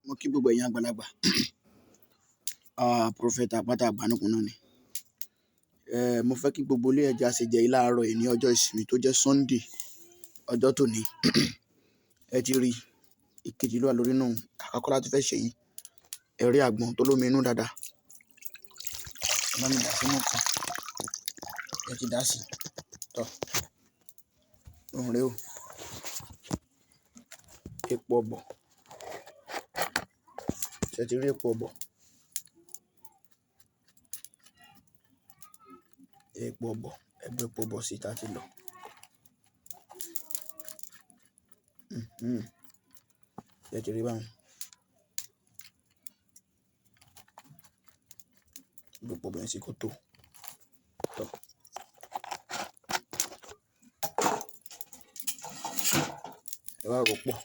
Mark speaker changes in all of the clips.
Speaker 1: Mo kí gbogbo ẹ̀yin àgbàlagbà. Prophet Àpáta Àgbànìkún náà ni. Mo fẹ́ kí gbogbo ilé ẹja ṣe jẹ láàárọ̀ yìí ní ọjọ́ ìsinmi tó jẹ́ Sunday ọjọ́ tòní. Ẹ ti rí ìkejì ló wà lórí náà. Àkọ́kọ́ láti fẹ́ ṣe yìí. Ẹ rí àgbọn tó lómi inú dáadáa. Bá mi dà sínú kan. Ẹ ti dá sí. Tọ́. Òun rè o. Epo ọbọ̀. Ṣé ẹ ti rí epo ọbọ̀? Epo ọbọ̀. Ẹgbẹ́ epo ọbọ̀ sí ta ti lọ. Ṣé ẹ ti rí báwọn? Epo ọbọ̀ yẹn sí kó tó. Tọ́. Ẹ wá rò pọ̀.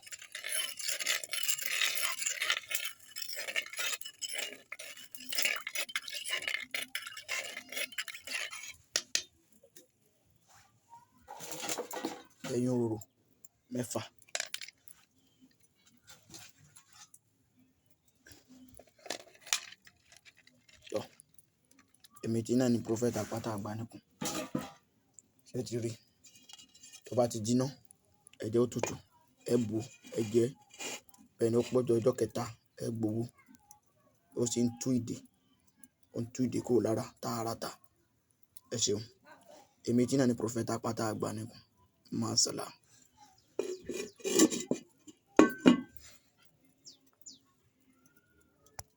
Speaker 1: Ẹyin òróró 6. Tọ́. Èmi tí náà ni Prophet Àpáta Àgbànìkún. Ṣé ẹ ti rí? Tó bá ti jiná, ẹ jẹ́ ó tutù. Ẹ bu, ẹ jẹ. Bẹ́ẹ̀ ni ó pọ́jọ ọjọ́ kẹta, ẹ gbowó. Ó sì ń tú ìdè. Ó ń tú ìdè kúrò lára tààràtà. Ẹ ṣeun. Èmi tí náà ni Prophet Àpáta Àgbànìkún. Máa sàlám.